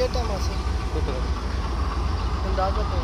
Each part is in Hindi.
के टाइम से अंदाजा तो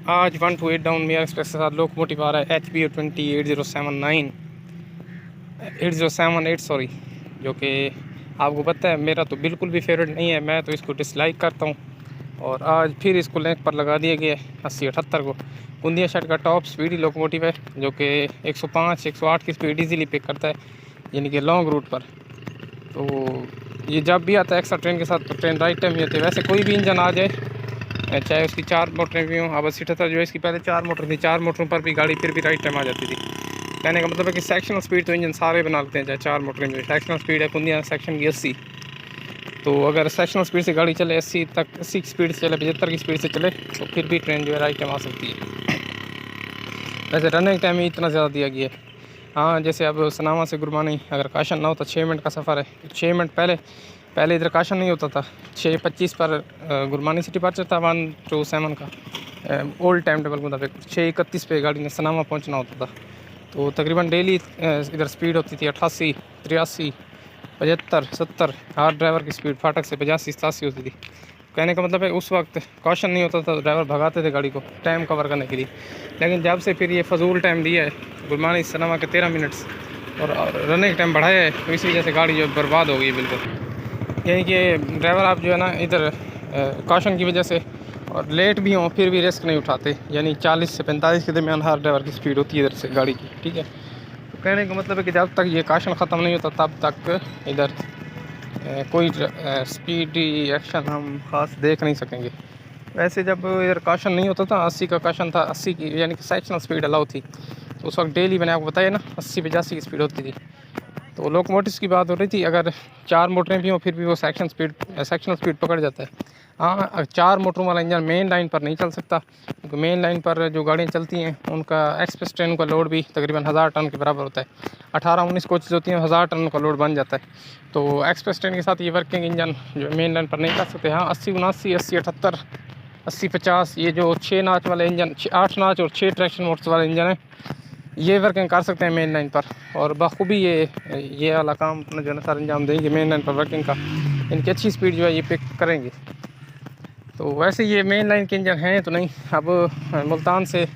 आज 128 डाउन मियार एक्सप्रेस के साथ लोकोमोटिव आ रहा है HB2079 सॉरी, जो कि आपको पता है मेरा तो बिल्कुल भी फेवरेट नहीं है, मैं तो इसको डिसलाइक करता हूँ। और आज फिर इसको लिंक पर लगा दिया गया है 8078 को। कुंदिया शेड का टॉप स्पीडी लोकोमोटिव है जो कि 105-108 की स्पीड इजीली पिक करता है, यानी कि लॉन्ग रूट पर। तो ये जब भी आता है एक्स्ट्रा ट्रेन के साथ तो ट्रेन राइट टाइम ही होती है। वैसे कोई भी इंजन आ जाए, चाहे उसकी 4 मोटरें भी हों, अब 8078 जो है इसकी पहले 4 मोटर थी, 4 मोटरों पर भी गाड़ी फिर भी राइट टाइम आ जाती थी। कहने का मतलब है कि सेक्शनल स्पीड तो इंजन सारे बना लेते हैं, चाहे 4 मोटरें जो सेक्शनल स्पीड है कुंदिया सेक्शन की 80। तो अगर सेक्शनल स्पीड से गाड़ी चले 80 तक, 80 की स्पीड से चले, 75 की स्पीड से चले, तो फिर भी ट्रेन जो है राइट टाइम आ सकती है। वैसे रनिंग टाइम ही इतना ज़्यादा दिया गया है। हाँ, जैसे अब सनामा से गुरबानी अगर काशन ना हो तो 6 मिनट का सफ़र है। 6 मिनट पहले इधर काशन नहीं होता था। 6:25 पर गुरबानी से डिपार्चर था 127 का ओल्ड टाइम टेबल के मुताबिक। 6:31 पे गाड़ी ने सनामा पहुंचना होता था। तो तकरीबन डेली इधर स्पीड होती थी 88, 83, 75, 70। हर ड्राइवर की स्पीड फाटक से 85-87 होती थी। कहने का मतलब है उस वक्त कॉशन नहीं होता था, ड्राइवर भगाते थे गाड़ी को टाइम कवर करने के लिए। लेकिन जब से फिर ये फजूल टाइम दिया है गुरबानी सनामा के 13 मिनट्स और रनिंग टाइम बढ़ाया है, तो इसी वजह से गाड़ी जो बर्बाद हो गई बिल्कुल। यानी कि ड्राइवर आप जो है ना इधर कॉशन की वजह से और लेट भी हों फिर भी रिस्क नहीं उठाते। यानी 40 से 45 के दरमियान हर ड्राइवर की स्पीड होती है इधर से गाड़ी की, ठीक है। तो कहने का मतलब है कि जब तक ये कॉशन ख़त्म नहीं होता तब तक इधर कोई स्पीड एक्शन हम ख़ास देख नहीं सकेंगे। वैसे जब इधर कॉशन नहीं होता था, 80 का कॉशन था, 80 की यानी कि सेक्शनल स्पीड अलाउ थी, तो उस वक्त डेली मैंने आपको बताया ना 80-85 की स्पीड होती थी। तो लोकोमोटिव्स की बात हो रही थी, अगर 4 मोटरें भी हों फिर भी वो सेक्शनल स्पीड पकड़ जाता है। हाँ, 4 मोटरों वाला इंजन मेन लाइन पर नहीं चल सकता, क्योंकि मेन लाइन पर जो गाड़ियाँ चलती हैं उनका एक्सप्रेस ट्रेन का लोड भी तकरीबन 1000 टन के बराबर होता है। 18-19 कोचेज़ होती हैं, 1000 टन का लोड बन जाता है। तो एक्सप्रेस ट्रेन के साथ ये वर्किंग इंजन जो मेन लाइन पर नहीं कर सकते। हाँ, 80-79, 80-78, 80-50 ये जो 6 नाच वाले इंजन, 8 नाच और 6 ट्रैक्शन मोटर्स वाले इंजन हैं, ये वर्किंग कर सकते हैं मेन लाइन पर, और बखूबी ये वाला काम अपना जो है सर अंजाम देंगे मेन लाइन पर वर्किंग का। इनकी अच्छी स्पीड जो है ये पिक करेंगे। तो वैसे ये मेन लाइन के इंजन हैं तो नहीं। अब मुल्तान से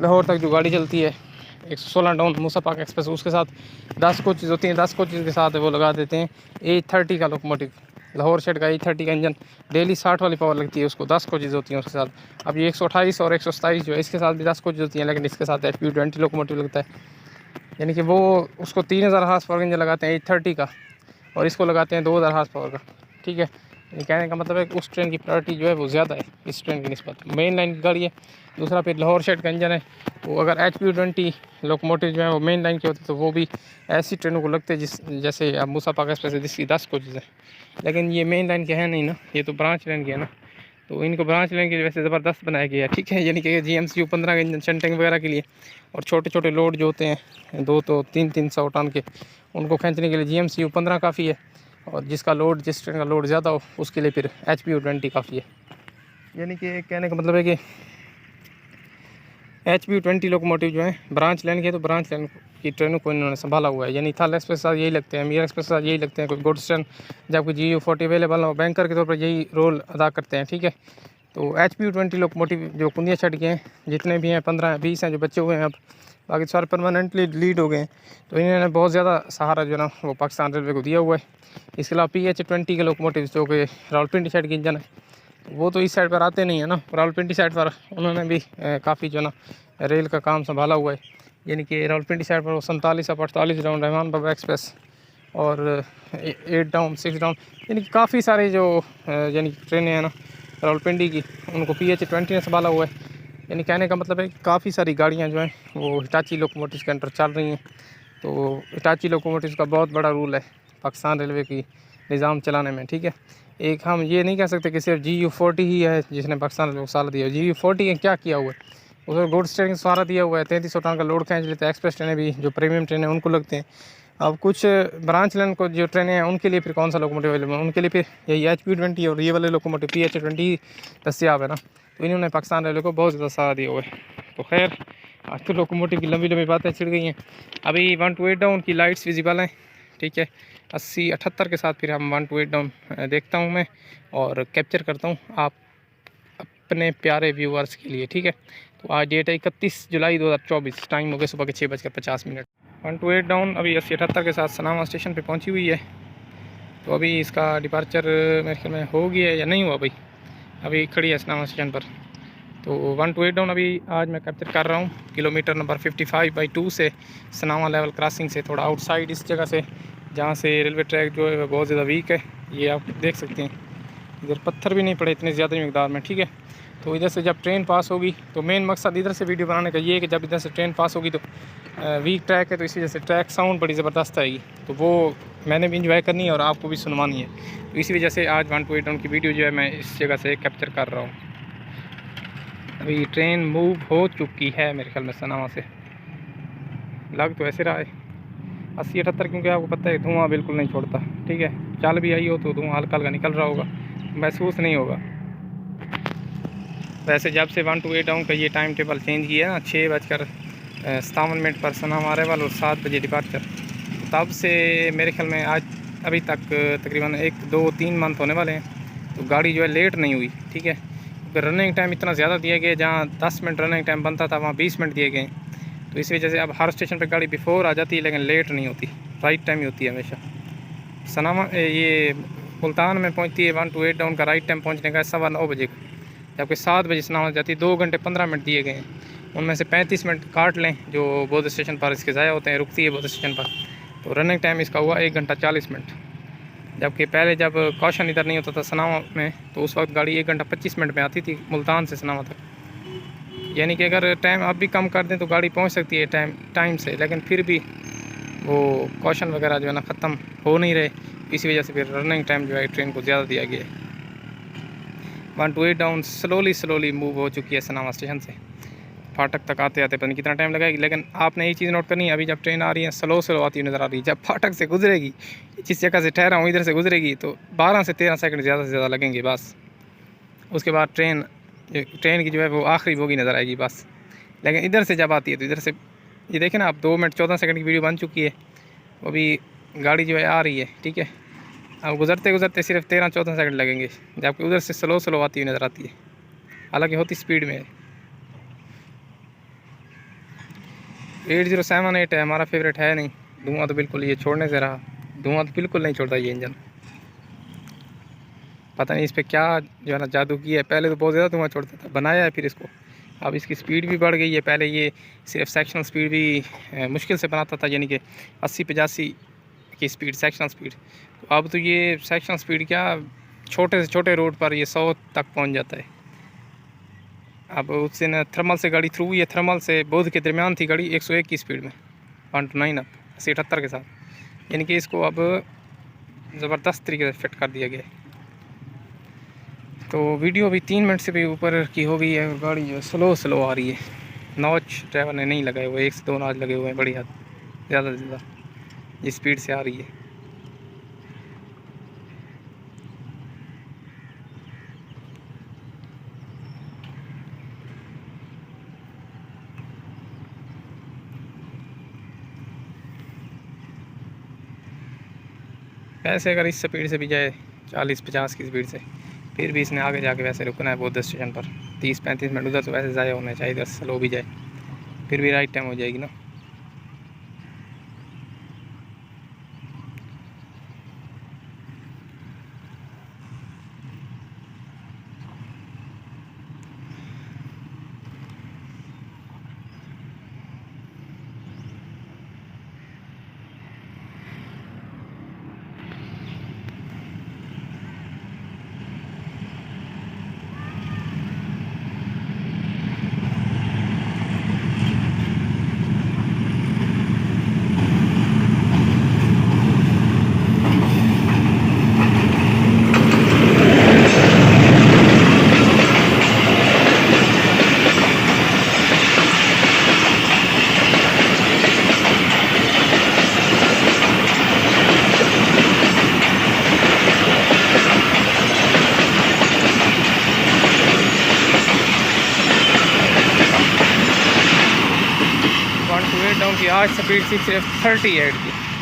लाहौर तक जो गाड़ी चलती है 116 डाउन मूसा पाक एक्सप्रेस, उसके साथ 10 कोचेज़ होती हैं। 10 कोचेज़ के साथ वो लगा देते हैं A30 का लोकोमोटिव, लाहौर शेड का A30 का इंजन। डेली 60 वाली पावर लगती है उसको, 10 कोचेज़ होती हैं उसके साथ। अब ये 128 और 127 जो है इसके साथ भी 10 कोचेज़ होती हैं, लेकिन इसके साथ HP20 लोकोमोटिव लगता है। यानी कि वो उसको 3000 हार्स पावर इंजन लगाते हैं A30 का, और इसको लगाते हैं 2000 हार्स पावर का। ठीक है, ये कहने का मतलब है कि उस ट्रेन की प्रायोरिटी जो है वो ज़्यादा है इस ट्रेन की निस्बत। मेन लाइन की गाड़ी है। दूसरा फिर लाहौर शेड का इंजन है, वो अगर HP20 लोकोमोटिव जो है वो मेन लाइन के होते तो वो भी ऐसी ट्रेनों को लगते जैसे अब मूसा पाक एक्सप्रेस है जिसकी 10 कोचेज़ है। लेकिन ये मेन लाइन के हैं नहीं ना, ये तो ब्रांच लाइन के है ना, तो इनको ब्रांच लाइन के वैसे ज़बरदस्त बनाया गया है। ठीक है, यानी कि GMCU 15 का इंजन शंटिंग वगैरह के लिए, और छोटे छोटे लोड जो होते हैं 2 तो 300 टन के, उनको खींचने के लिए GMCU 15 काफ़ी है, और जिसका लोड, जिस ट्रेन का लोड ज़्यादा हो उसके लिए फिर HP20 काफ़ी है। यानी कि कहने का मतलब है कि HP20 लोकोमोटिव जो है ब्रांच लाइन के, तो ब्रांच लाइन की ट्रेनों को इन्होंने संभाला हुआ है। यानी थाल एक्सप्रेस साथ यही लगते हैं, मीर एक्सप्रेस साथ यही लगते हैं, कोई गुड्स ट्रेन जबकि GU40 अवेलेबल हो, बैंकर के तौर पर यही रोल अदा करते हैं। ठीक है, तो HP20 लोकोमोटिव जो कुंदिया छड़ के हैं जितने भी हैं 15-20 हैं जो बच्चे हुए हैं, अब बाकी सारे परमानेंटली लीड हो गए हैं। तो इन्होंने बहुत ज़्यादा सहारा जो है ना वो पाकिस्तान रेलवे को दिया हुआ है। इसके अलावा PH20 के लोकोमोटिव जो कि रावलपिंडी साइड के इंजन है, वो तो इस साइड पर आते नहीं है ना, रावलपिंडी साइड पर उन्होंने भी काफ़ी जो है ना रेल का काम संभाला हुआ है। यानी कि रावलपिंडी साइड पर वो 47 और 48 डाउन रहमान बाबा एक्सप्रेस, और 8 डाउन 6 डाउन, यानी कि काफ़ी सारे जो यानी ट्रेनें हैं ना रावलपिंडी की, उनको PH20 ने संभाला हुआ है। यानी कहने का मतलब है कि काफ़ी सारी गाड़ियाँ जो हैं वो हिटाची लोकोमोटिव के अंडर चल रही हैं। तो हिटाची लोकोमोटिव का बहुत बड़ा रूल है पाकिस्तान रेलवे की निज़ाम चलाने में। ठीक है, एक हम ये नहीं कह सकते कि सिर्फ GU40 ही है जिसने पाकिस्तान रेलवे को सहारा दिया। GU40 ने क्या किया हुआ है, उसको गुड्स ट्रेन सहारा दिया हुआ है, 3300 टन का लोड खींच लेते हैं। एक्सप्रेस ट्रेनें भी जो प्रीमियम ट्रेनें उनको लगते हैं। अब कुछ ब्रांच लाइन को जो ट्रेनें हैं उनके लिए फिर कौन सा लोकोमोटिव अवेलेबल है, उनके लिए फिर यही HP20 और ये वाले लोकोमोटिव PH20 दस्तियाब है ना। तो इन्होंने पाकिस्तान रेलवे को बहुत ज़्यादा सहारा दिया हुआ है। तो खैर, आज तो लोकोमोटिव की लंबी लंबी बातें छिड़ गई हैं। अभी 1 to 8 डाउन की लाइट्स विजिबल हैं। ठीक है, 80-78 के साथ फिर हम 1 to 8 डाउन देखता हूँ मैं और कैप्चर करता हूँ आप अपने प्यारे व्यूअर्स के लिए। ठीक है, तो आज डेट है 31 जुलाई 2024, टाइम हो गया सुबह के 6:50। 1 to 8 डाउन अभी 80-78 के साथ सनामा स्टेशन पे पहुंची हुई है। तो अभी इसका डिपार्चर मेरे ख्याल में हो गया है या नहीं हुआ भाई, अभी खड़ी है सनामा स्टेशन पर। तो 1 to 8 डाउन अभी आज मैं कैप्चर कर रहा हूँ किलोमीटर नंबर 55/2 से, सनामा लेवल क्रॉसिंग से थोड़ा आउटसाइड इस जगह से जहाँ से रेलवे ट्रैक जो है बहुत ज़्यादा वीक है। ये आप देख सकते हैं, इधर पत्थर भी नहीं पड़े इतने ज़्यादा मकदार में। ठीक है, तो इधर से जब ट्रेन पास होगी, तो मेन मकसद इधर से वीडियो बनाने का ये है कि जब इधर से ट्रेन पास होगी तो वीक ट्रैक है, तो इसी वजह से ट्रैक साउंड बड़ी ज़बरदस्त आएगी, तो वो मैंने भी इंजॉय करनी है और आपको भी सुनवानी है। तो इसी वजह से आज 1 to 8 डाउन की वीडियो जो है मैं इस जगह से कैप्चर कर रहा हूँ। अभी ट्रेन मूव हो चुकी है मेरे ख्याल में सनामा से, लग तो ऐसे रहा है 80-78, क्योंकि आपको पता है धुआं बिल्कुल नहीं छोड़ता। ठीक है, चल भी आई हो तो धुआं हल्का हल्का निकल रहा होगा, महसूस नहीं होगा। वैसे जब से 1 to 8 डाउन का ये टाइम टेबल चेंज किया ना, 6:57 पर सनामा अरेवल और 7 बजे डिपार्चर, तब से मेरे ख्याल में आज अभी तक तकरीबन 1-2-3 मंथ होने वाले हैं। तो गाड़ी जो है लेट नहीं हुई। ठीक है, रनिंग टाइम इतना ज़्यादा दिया गया, जहाँ 10 मिनट रनिंग टाइम बनता था वहाँ 20 मिनट दिए गए। तो इस वजह से अब हर स्टेशन पर गाड़ी बिफोर आ जाती है, लेकिन लेट नहीं होती, राइट टाइम ही होती है हमेशा। सनामा ये मुल्तान में पहुँचती है 1 to 8 डाउन का राइट टाइम पहुँचने का 9:15 बजे का, जबकि 7 बजे सनामा जाती है। 2 घंटे 15 मिनट दिए गए हैं, उनमें से 35 मिनट काट लें जो बौद्ध स्टेशन पर इसके ज़ाया होते हैं, रुकती है बौद्ध स्टेशन पर। तो रनिंग टाइम इसका हुआ 1 घंटा 40 मिनट, जबकि पहले जब कौशन इधर नहीं होता था सनामा में, तो उस वक्त गाड़ी 1 घंटा 25 मिनट में आती थी मुल्तान से सनामा तक। यानी कि अगर टाइम आप भी कम कर दें तो गाड़ी पहुंच सकती है टाइम से, लेकिन फिर भी वो कौशन वगैरह जो है ना ख़त्म हो नहीं रहे, इसी वजह से फिर रनिंग टाइम जो है ट्रेन को ज़्यादा दिया गया है। 128 डाउन स्लोली मूव हो चुकी है सनामा स्टेशन से। फाटक तक आते आते पता नहीं कितना टाइम लगेगी, लेकिन आपने ये चीज़ नोट करनी है, अभी जब ट्रेन आ रही है स्लो आती हुई नज़र आ रही है, जब फाटक से गुजरेगी, जिस जगह से ठहरा हूँ इधर से गुजरेगी, तो 12 से 13 सेकंड ज़्यादा से ज़्यादा लगेंगे बस। उसके बाद ट्रेन की जो है वो आखिरी बोगी नज़र आएगी बस। लेकिन इधर से जब आती है तो इधर से ये देखें ना, आप 2 मिनट 14 सेकंड की वीडियो बन चुकी है, वो भी गाड़ी जो है आ रही है, ठीक है। अब गुजरते गुजरते सिर्फ 13-14 सेकंड लगेंगे, जबकि उधर से स्लो आती हुई नज़र आती है, हालांकि होती स्पीड में है। 8078 है, हमारा फेवरेट है नहीं। धुआं तो बिल्कुल ये छोड़ने से रहा, धुआं तो बिल्कुल नहीं छोड़ता ये इंजन। पता नहीं इस पर क्या जो है ना जादू किया है, पहले तो बहुत ज़्यादा धुआं छोड़ता था, बनाया है फिर इसको, अब इसकी स्पीड भी बढ़ गई है। पहले ये सिर्फ सेक्शनल स्पीड भी मुश्किल से बनाता था, यानी कि 80-85 की स्पीड सेक्शनल स्पीड, तो अब तो ये सेक्शनल स्पीड क्या, छोटे से छोटे रोड पर ये 100 तक पहुंच जाता है। अब उससे न थर्मल से गाड़ी थ्रू हुई है, थर्मल से बोध के दरमियान थी गाड़ी 101 की स्पीड में, 129 अब 80-78 के साथ, यानी कि इसको अब ज़बरदस्त तरीके से फिट कर दिया गया है। तो वीडियो अभी 3 मिनट से भी ऊपर की हो गई है और गाड़ी जो स्लो आ रही है। नॉच ड्राइवर ने नहीं लगाए हुए, 1 से 2 नॉच लगे हुए हैं, बड़ी हद ज़्यादा से ज़्यादा जिस स्पीड से आ रही है। वैसे अगर इस स्पीड से भी जाए 40-50 की स्पीड से, फिर भी इसने आगे जाके वैसे रुकना है बौद्ध स्टेशन पर। 30-35 मिनट उधर तो वैसे ज़ाया होना चाहिए, इधर स्लो भी जाए फिर भी राइट टाइम हो जाएगी ना। डाउन की आज स्पीड थी सिर्फ 38 की।